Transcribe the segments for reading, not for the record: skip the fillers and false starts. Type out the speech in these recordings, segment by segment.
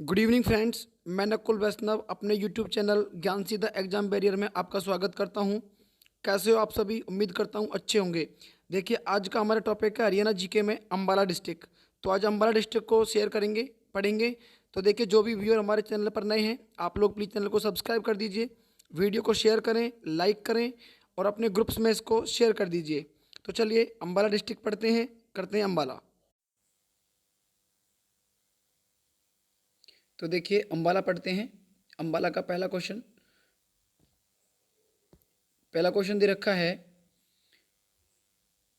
Good evening friends, मैं नकुल वैष्णव अपने YouTube channel ज्ञान सीधा एग्जाम बैरियर में आपका स्वागत करता हूं। कैसे हो आप सभी? उम्मीद करता हूं अच्छे होंगे। देखिए, आज का हमारा टॉपिक है हरियाणा जीके में अम्बाला डिस्ट्रिक्ट। तो आज अम्बाला डिस्ट्रिक्ट को शेयर करेंगे, पढ़ेंगे। तो देखिए, जो भी व्यूअर हमारे चैनल पर नए हैं, आप लोग प्लीज़ चैनल को सब्सक्राइब कर दीजिए, वीडियो को शेयर करें, लाइक करें और अपने ग्रुप्स में इसको शेयर कर दीजिए। तो चलिए अम्बाला डिस्ट्रिक्ट पढ़ते हैं, करते हैं अम्बाला। तो देखिए अम्बाला पढ़ते हैं। अम्बाला का पहला क्वेश्चन दे रखा है,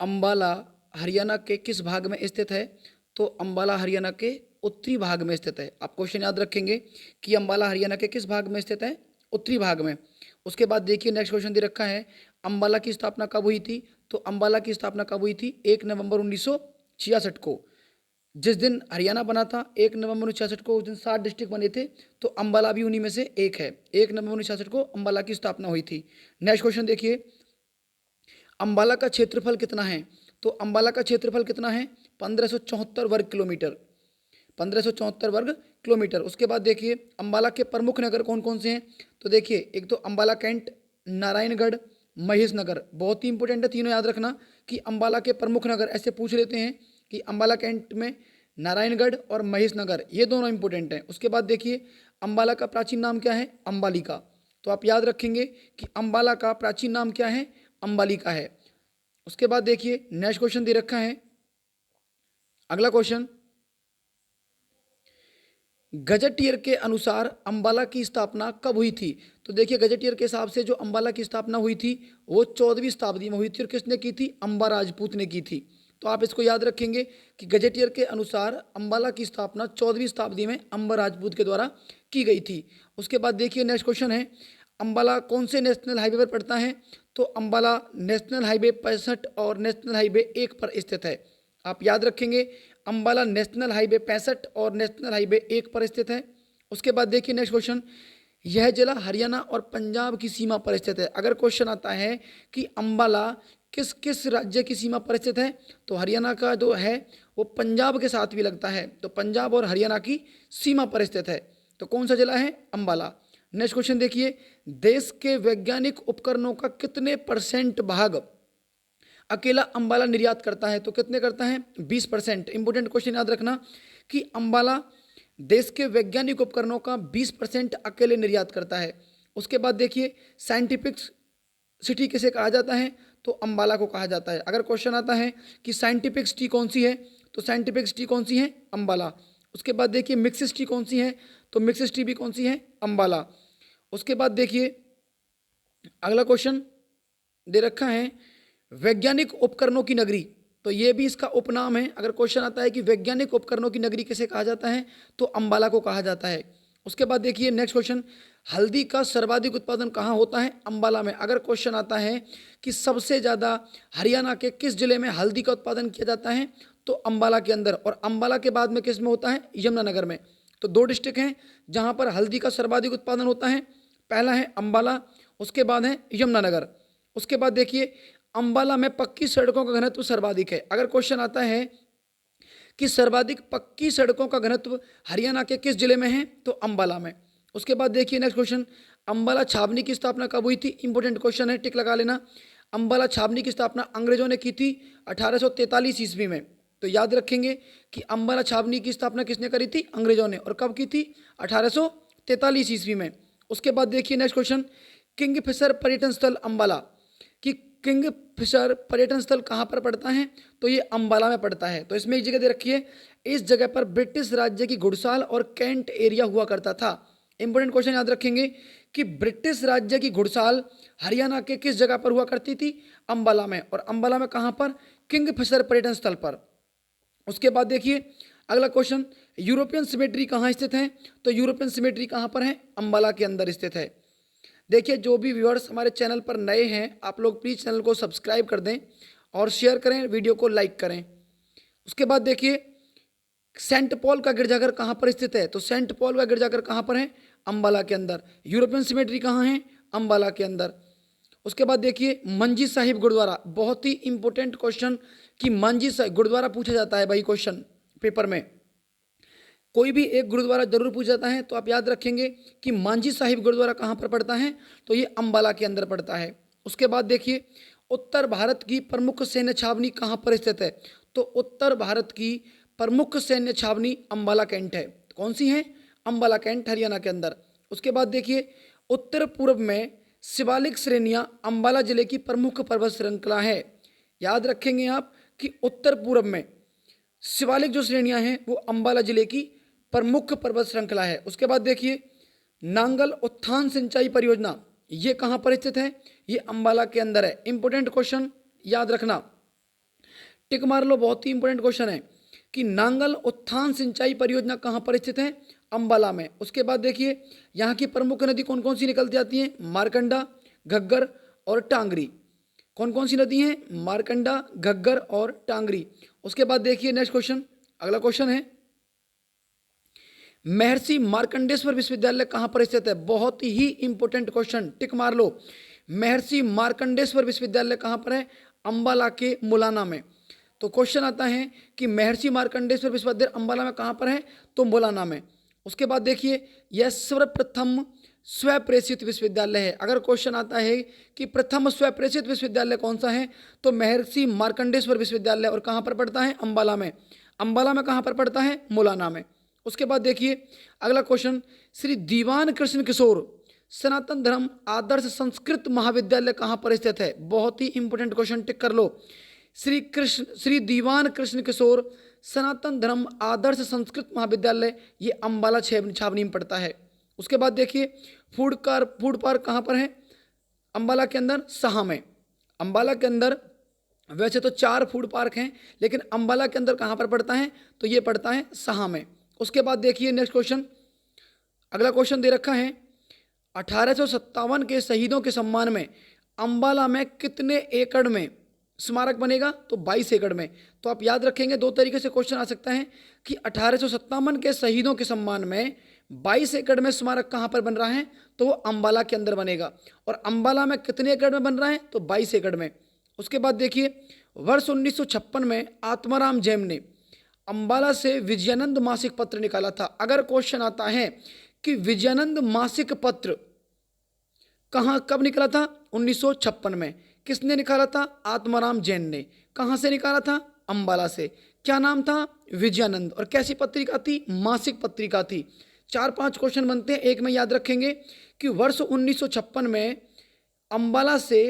अम्बाला हरियाणा के किस भाग में स्थित है? तो अम्बाला हरियाणा के उत्तरी भाग में स्थित है। आप क्वेश्चन याद रखेंगे कि अम्बाला हरियाणा के किस भाग में स्थित है? उत्तरी भाग में। उसके बाद देखिए नेक्स्ट क्वेश्चन दे रखा है, अम्बाला की स्थापना कब हुई थी? तो अम्बाला की स्थापना कब हुई थी? 1 नवंबर 1966 को। जिस दिन हरियाणा बना था 1 नवंबर 1966 को, उस दिन 7 डिस्ट्रिक्ट बने थे। तो अम्बाला भी उन्हीं में से एक है। 1 नवंबर 1966 को अम्बाला की स्थापना हुई थी। नेक्स्ट क्वेश्चन देखिए, अम्बाला का क्षेत्रफल कितना है? तो अम्बाला का क्षेत्रफल कितना है? 1574 वर्ग किलोमीटर। 1574 वर्ग किलोमीटर। उसके बाद देखिए अम्बाला के प्रमुख नगर कौन कौन से हैं? तो देखिए, एक तो अम्बाला कैंट, नारायणगढ़, महेश नगर। बहुत ही इंपॉर्टेंट है, तीनों याद रखना कि अम्बाला के प्रमुख नगर ऐसे पूछ लेते हैं कि अम्बाला कैंट में नारायणगढ़ और महेश नगर, ये दोनों इंपॉर्टेंट हैं। उसके बाद देखिए अम्बाला का प्राचीन नाम क्या है? अम्बालिका। तो आप याद रखेंगे कि अम्बाला का प्राचीन नाम क्या है? अम्बालिका है। उसके बाद देखिए नेक्स्ट क्वेश्चन दे रखा है, अगला क्वेश्चन, गजेटियर के अनुसार अम्बाला की स्थापना कब हुई थी? तो देखिए गजेटियर के हिसाब से जो अम्बाला की स्थापना हुई थी वो 14वीं शताब्दी में हुई थी। और किसने की थी? अम्बा राजपूत ने की थी। तो आप इसको याद रखेंगे कि गजेटियर के अनुसार अम्बाला की स्थापना 14वीं शताब्दी में अम्बा राजपूत के द्वारा की गई थी। उसके बाद देखिए नेक्स्ट क्वेश्चन है, अम्बाला कौन से नेशनल हाईवे पर पड़ता है? तो अम्बाला नेशनल हाईवे 65 और नेशनल हाईवे 1 पर स्थित है। आप याद रखेंगे अम्बाला नेशनल हाईवे 65 और नेशनल हाईवे 1 पर स्थित है। उसके बाद देखिए नेक्स्ट क्वेश्चन, यह जिला हरियाणा और पंजाब की सीमा पर स्थित है। अगर क्वेश्चन आता है कि अम्बाला किस किस राज्य की सीमा पर स्थित है, तो हरियाणा का जो है वो पंजाब के साथ भी लगता है। तो पंजाब और हरियाणा की सीमा पर स्थित है। तो कौन सा जिला है? अम्बाला। नेक्स्ट क्वेश्चन देखिए, देश के वैज्ञानिक उपकरणों का कितने % भाग अकेला अम्बाला निर्यात करता है? तो कितने करता है? 20%। इंपोर्टेंट क्वेश्चन याद रखना कि अम्बाला देश के वैज्ञानिक उपकरणों का 20% अकेले निर्यात करता है। उसके बाद देखिए साइंटिफिक सिटी किसे कहा जाता है? तो अम्बाला को कहा जाता है। अगर क्वेश्चन आता है कि साइंटिफिक सिटी कौन सी है, तो साइंटिफिक सिटी कौन सी है? अम्बाला। उसके बाद देखिए मिक्स सिटी कौन सी है? तो मिक्स सिटी भी कौन सी है? अम्बाला। उसके बाद देखिए अगला क्वेश्चन दे रखा है, वैज्ञानिक उपकरणों की नगरी। तो ये भी इसका उपनाम है। अगर क्वेश्चन आता है कि वैज्ञानिक उपकरणों की नगरी किसे कहा जाता है, तो अम्बाला को कहा जाता है। उसके बाद देखिए नेक्स्ट क्वेश्चन, हल्दी का सर्वाधिक उत्पादन कहाँ होता है? अम्बाला में। अगर क्वेश्चन आता है कि सबसे ज़्यादा हरियाणा के किस जिले में हल्दी का उत्पादन किया जाता है, तो अम्बाला के अंदर। और अम्बाला के बाद में किस में होता है? यमुनानगर में। तो 2 डिस्ट्रिक्ट हैं जहाँ पर हल्दी का सर्वाधिक उत्पादन होता है। पहला है अम्बाला, उसके बाद है यमुनानगर। उसके बाद देखिए अम्बाला में पक्की सड़कों का घनत्व सर्वाधिक है। अगर क्वेश्चन आता है कि सर्वाधिक पक्की सड़कों का घनत्व हरियाणा के किस जिले में है, तो अम्बाला में। उसके बाद देखिए नेक्स्ट क्वेश्चन, अम्बाला छावनी की स्थापना कब हुई थी? इंपोर्टेंट क्वेश्चन है, टिक लगा लेना। अम्बाला छावनी की स्थापना अंग्रेजों ने की थी 1843 ईस्वी में। तो याद रखेंगे कि अम्बाला छावनी की स्थापना किसने करी थी? अंग्रेजों ने। और कब की थी? 1843 ईस्वी में। उसके बाद देखिए नेक्स्ट क्वेश्चन, किंगफिशर पर्यटन स्थल अम्बाला कि किंगफिशर पर्यटन स्थल कहाँ पर पड़ता है? तो ये अम्बाला में पड़ता है। तो इसमें एक जगह दे रखी है, इस जगह पर ब्रिटिश राज्य की घुड़साल और कैंट एरिया हुआ करता था। इंपोर्टेंट क्वेश्चन याद रखेंगे कि ब्रिटिश राज्य की घुड़साल हरियाणा के किस जगह पर हुआ करती थी? अम्बाला में। और अम्बाला में कहाँ पर? किंगफिशर पर्यटन स्थल पर। उसके बाद देखिए अगला क्वेश्चन, यूरोपियन सिमेट्री कहाँ स्थित है? तो यूरोपियन सिमेट्री कहाँ पर है? अम्बाला के अंदर स्थित है। देखिए जो भी व्यूअर्स हमारे चैनल पर नए हैं, आप लोग प्लीज़ चैनल को सब्सक्राइब कर दें और शेयर करें, वीडियो को लाइक करें। उसके बाद देखिए सेंट पॉल का गिरजाघर कहाँ पर स्थित है? तो सेंट पॉल का गिरजाघर कहाँ पर है? अम्बाला के अंदर। यूरोपियन सिमेट्री कहाँ है? अम्बाला के अंदर। उसके बाद देखिए मंजी साहिब गुरुद्वारा, बहुत ही इंपॉर्टेंट क्वेश्चन कि मंजी साहिब गुरुद्वारा पूछा जाता है भाई क्वेश्चन पेपर में। कोई भी एक गुरुद्वारा जरूर पूछा जाता है, तो आप याद रखेंगे कि मांझी साहिब गुरुद्वारा कहाँ पर पड़ता है, तो ये अंबाला के अंदर पड़ता है। उसके बाद देखिए उत्तर भारत की प्रमुख सैन्य छावनी कहाँ पर स्थित है, तो उत्तर भारत की प्रमुख सैन्य छावनी अंबाला कैंट है। कौन सी है, अंबाला कैंट, हरियाणा के अंदर। उसके बाद देखिए उत्तर पूर्व में शिवालिक श्रेणियां अंबाला जिले की प्रमुख पर्वत श्रृंखला है। याद रखेंगे आप कि उत्तर पूर्व में शिवालिक जो श्रेणियां हैं वो अंबाला जिले की प्रमुख पर्वत श्रृंखला है। उसके बाद देखिए नांगल उत्थान सिंचाई परियोजना ये कहाँ पर स्थित है, ये अंबाला के अंदर है। इंपोर्टेंट क्वेश्चन याद रखना, टिक मार लो, बहुत ही इंपोर्टेंट क्वेश्चन है कि नांगल उत्थान सिंचाई परियोजना कहाँ पर स्थित है, अंबाला में। उसके बाद देखिए यहाँ की प्रमुख नदी कौन कौन सी निकलती आती हैं, मारकंडा, घग्गर और टांगरी। कौन कौन सी नदी हैं, मारकंडा, घग्गर और टांगरी। उसके बाद देखिए नेक्स्ट क्वेश्चन, अगला क्वेश्चन है महर्षि मार्कंडेश्वर विश्वविद्यालय कहाँ पर स्थित है। बहुत ही इंपॉर्टेंट क्वेश्चन, टिक मार लो। महर्षि मार्कंडेश्वर विश्वविद्यालय कहाँ पर है, अंबाला के मुलाना में। तो क्वेश्चन आता है कि महर्षि मार्कंडेश्वर विश्वविद्यालय अंबाला में कहाँ पर है, तो मुलाना में। उसके बाद देखिए यह सर्वप्रथम स्वप्रेषित विश्वविद्यालय है। अगर क्वेश्चन आता है कि प्रथम स्वप्रेषित विश्वविद्यालय कौन सा है, तो महर्षि मार्कंडेश्वर विश्वविद्यालय, और कहाँ पर पड़ता है, अंबाला में। अंबाला में कहाँ पर पड़ता है, मुलाना में। उसके बाद देखिए अगला क्वेश्चन, श्री दीवान कृष्ण किशोर सनातन धर्म आदर्श संस्कृत महाविद्यालय कहाँ पर स्थित है। बहुत ही इंपॉर्टेंट क्वेश्चन, टिक कर लो। श्री दीवान कृष्ण किशोर सनातन धर्म आदर्श संस्कृत महाविद्यालय ये अंबाला छावनी में पड़ता है। उसके बाद देखिए फूड पार्क कहाँ पर है, अंबाला के अंदर, सहा में। अंबाला के अंदर वैसे तो 4 फूड पार्क हैं, लेकिन अंबाला के अंदर कहाँ पर पड़ता है, तो ये पड़ता है सहा में। उसके बाद देखिए नेक्स्ट क्वेश्चन, अगला क्वेश्चन दे रखा है 1857 के शहीदों के सम्मान में अंबाला में कितने एकड़ में स्मारक बनेगा, तो 22 एकड़ में। तो आप याद रखेंगे 2 तरीके से क्वेश्चन आ सकता है कि 1857 के शहीदों के सम्मान में 22 एकड़ में स्मारक कहाँ पर बन रहा है, तो वो अंबाला के अंदर बनेगा। और अंबाला में कितने एकड़ में बन रहा है, तो 22 एकड़ में। उसके बाद देखिए वर्ष 1956 में आत्माराम जैन ने अंबाला से विजयानंद मासिक पत्र निकाला था। अगर क्वेश्चन आता है कि विजयानंद मासिक पत्र कहाँ कब निकला था, 1956 में। किसने निकाला था, आत्माराम जैन ने। कहाँ से निकाला था, अंबाला से। क्या नाम था, विजयानंद। और कैसी पत्रिका थी, मासिक पत्रिका थी। 4-5 क्वेश्चन बनते हैं, एक में याद रखेंगे कि वर्ष 1956 में अंबाला से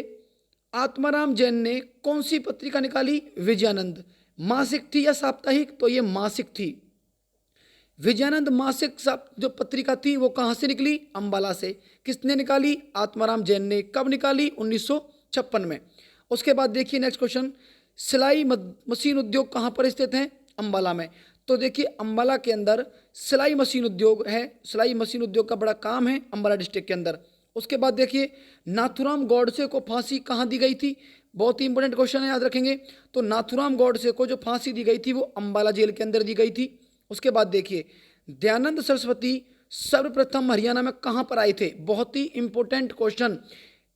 आत्माराम जैन ने कौन सी पत्रिका निकाली, विजयानंद। मासिक थी या साप्ताहिक, तो ये मासिक थी। विजयानंद मासिक जो पत्रिका थी वो कहाँ से निकली, अंबाला से। किसने निकाली, आत्माराम जैन ने। कब निकाली, 1956 में। उसके बाद देखिए नेक्स्ट क्वेश्चन, सिलाई मशीन उद्योग कहाँ पर स्थित है, अंबाला में। तो देखिए अंबाला के अंदर सिलाई मशीन उद्योग है, सिलाई मशीन उद्योग का बड़ा काम है अंबाला डिस्ट्रिक्ट के अंदर। उसके बाद देखिए नाथुराम गॉडसे को फांसी कहाँ दी गई थी, बहुत ही इंपॉर्टेंट क्वेश्चन है, याद रखेंगे। तो नाथुराम गॉडसे को जो फांसी दी गई थी वो अंबाला जेल के अंदर दी गई थी। उसके बाद देखिए दयानंद सरस्वती सर्वप्रथम हरियाणा में कहाँ पर आए थे, बहुत ही इंपॉर्टेंट क्वेश्चन,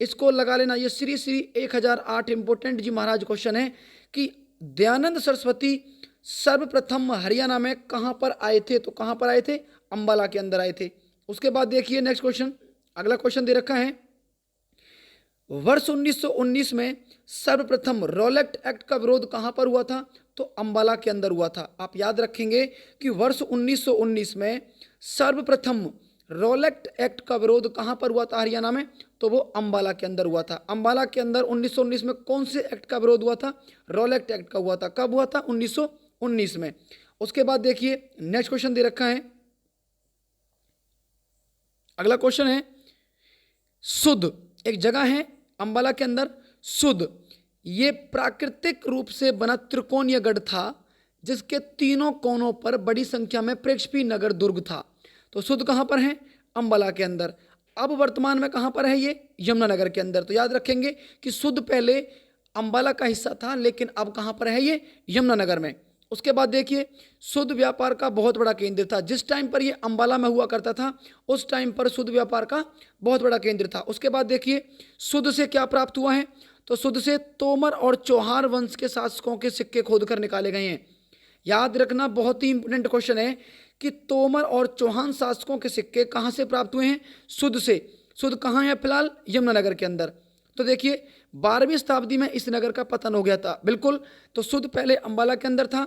इसको लगा लेना। ये श्री 1008 इंपॉर्टेंट जी महाराज क्वेश्चन है कि दयानंद सरस्वती सर्वप्रथम हरियाणा में कहाँ पर आए थे, तो कहाँ पर आए थे, अंबाला के अंदर आए थे। उसके बाद देखिए नेक्स्ट क्वेश्चन, अगला क्वेश्चन दे रखा है वर्ष 1919 में सर्वप्रथम रॉलेट एक्ट का विरोध कहाँ पर हुआ था, तो अंबाला के अंदर हुआ था। आप याद रखेंगे कि वर्ष 1919 में सर्वप्रथम रॉलेट एक्ट का विरोध कहाँ पर हुआ था हरियाणा में, तो वो अंबाला के अंदर हुआ था। अंबाला के अंदर 1919 में कौन से एक्ट का विरोध हुआ था, रॉलेट एक्ट का हुआ था। कब हुआ था, 1919 में। उसके बाद देखिए नेक्स्ट क्वेश्चन दे रखा है, अगला क्वेश्चन है सुध, एक जगह है अंबाला के अंदर सुध, ये प्राकृतिक रूप से बना त्रिकोणीय गढ़ था जिसके तीनों कोनों पर बड़ी संख्या में प्रेक्षपी नगर दुर्ग था। तो सुध कहाँ पर है, अंबाला के अंदर। अब वर्तमान में कहाँ पर है ये, यमुनानगर के अंदर। तो याद रखेंगे कि सुध पहले अंबाला का हिस्सा था, लेकिन अब कहाँ पर है ये, यमुनानगर में। उसके बाद देखिए सुध व्यापार का बहुत बड़ा केंद्र था। जिस टाइम पर ये अंबाला में हुआ करता था उस टाइम पर सुध व्यापार का बहुत बड़ा केंद्र था। उसके बाद देखिए सुध से क्या प्राप्त हुआ है, तो सुध से तोमर और चौहान वंश के शासकों के सिक्के खोद कर निकाले गए हैं। याद रखना बहुत ही इंपॉर्टेंट क्वेश्चन है कि तोमर और चौहान शासकों के सिक्के कहाँ से प्राप्त हुए हैं? शुद्ध से। शुद्ध कहाँ है फिलहाल? यमुनानगर के अंदर। तो देखिए 12वीं शताब्दी में इस नगर का पतन हो गया था, बिल्कुल। तो शुद्ध पहले अंबाला के अंदर था,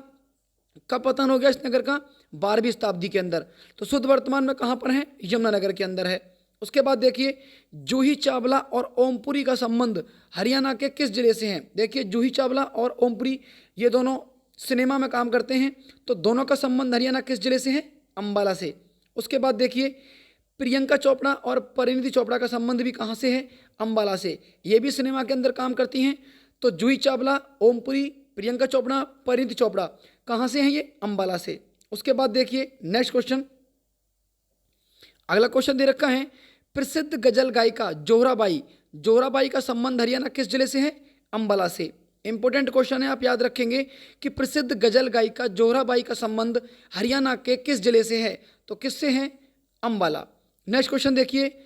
कब पतन हो गया इस नगर का? 12वीं शताब्दी के अंदर। तो शुद्ध वर्तमान में कहाँ पर है? यमुनानगर के अंदर है। उसके बाद देखिए जूही चावला और ओमपुरी का संबंध हरियाणा के किस जिले से है? देखिए जूही चावला और ओमपुरी ये दोनों सिनेमा में काम करते हैं, तो दोनों का संबंध हरियाणा किस जिले से है? अंबाला से। उसके बाद देखिए प्रियंका चोपड़ा और परिणीति चोपड़ा का संबंध भी कहाँ से है? अंबाला से। ये भी सिनेमा के अंदर काम करती हैं। तो जूही चावला, ओमपुरी, प्रियंका चोपड़ा, परिणीति चोपड़ा कहाँ से हैं? ये अंबाला से। उसके बाद देखिए नेक्स्ट क्वेश्चन, अगला क्वेश्चन दे रखा है प्रसिद्ध गजल गायिका जोहराबाई, जोहराबाई का संबंध हरियाणा किस जिले से है? अंबाला से। इंपॉर्टेंट क्वेश्चन है, आप याद रखेंगे कि प्रसिद्ध गजल गायिका जोहराबाई का संबंध हरियाणा के किस जिले से है? तो किससे है? अंबाला। नेक्स्ट क्वेश्चन देखिए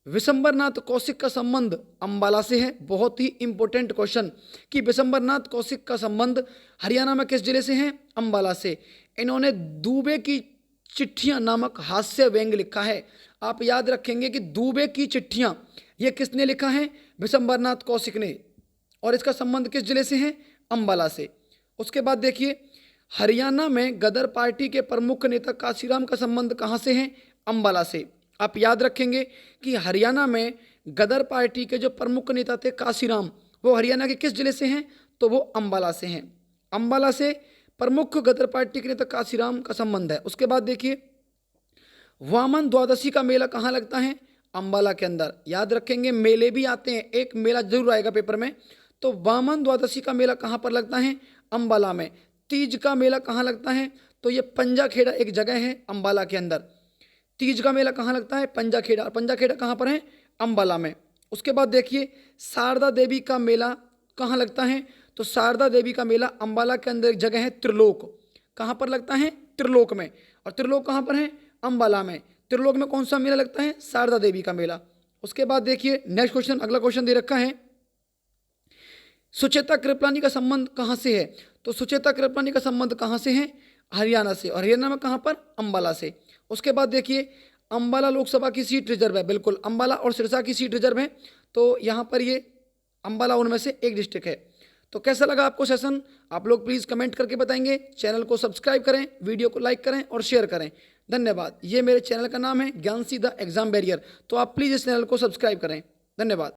विशंबरनाथ कौशिक का संबंध अंबाला से है। बहुत ही इंपॉर्टेंट क्वेश्चन कि विशंबरनाथ कौशिक का संबंध हरियाणा में किस जिले से है? अंबाला से। इन्होंने दूबे की चिट्ठियां नामक हास्य व्यंग लिखा है। आप याद रखेंगे कि दूबे की चिट्ठियां ये किसने लिखा है? विशंबरनाथ कौशिक ने। और इसका संबंध किस जिले से है? अंबाला से। उसके बाद देखिए हरियाणा में गदर पार्टी के प्रमुख नेता काशीराम का संबंध कहाँ से है? अंबाला से। आप याद रखेंगे कि हरियाणा में गदर पार्टी के जो प्रमुख नेता थे काशीराम, वो हरियाणा के किस जिले से हैं? तो वो अंबाला से हैं। अंबाला से प्रमुख गदर पार्टी के नेता काशीराम का संबंध है। उसके बाद देखिए वामन द्वादशी का मेला कहाँ लगता है? अंबाला के अंदर। याद रखेंगे मेले भी आते हैं, एक मेला जरूर आएगा पेपर में। तो वामन द्वादशी का मेला कहाँ पर लगता है? अंबाला में। तीज का मेला कहाँ लगता है? तो ये पंजाखेड़ा एक जगह है अंबाला के अंदर। तीज का मेला कहाँ लगता है? पंजाखेड़ा। और पंजाखेड़ा कहाँ पर है? अंबाला में। उसके बाद देखिए शारदा देवी का मेला कहाँ लगता है? तो शारदा देवी का मेला अंबाला के अंदर एक जगह है त्रिलोक। कहाँ पर लगता है? त्रिलोक में। और त्रिलोक कहाँ पर है? अंबाला में। त्रिलोक में कौन सा मेला लगता है? शारदा देवी का मेला। उसके बाद देखिए नेक्स्ट क्वेश्चन, अगला क्वेश्चन दे रखा है सुचेता कृपलानी का संबंध कहाँ से है? तो सुचेता कृपलानी का संबंध कहाँ से है? हरियाणा से। और हरियाणा में कहाँ पर? अंबाला से। उसके बाद देखिए अंबाला लोकसभा की सीट रिजर्व है, बिल्कुल। अंबाला और सिरसा की सीट रिजर्व है, तो यहाँ पर ये अंबाला उनमें से एक डिस्ट्रिक्ट है। तो कैसा लगा आपको सेशन? आप लोग प्लीज़ कमेंट करके बताएंगे। चैनल को सब्सक्राइब करें, वीडियो को लाइक करें और शेयर करें। धन्यवाद। ये मेरे चैनल का नाम है ज्ञान सीधा एग्जाम बैरियर, तो आप प्लीज़ इस चैनल को सब्सक्राइब करें। धन्यवाद।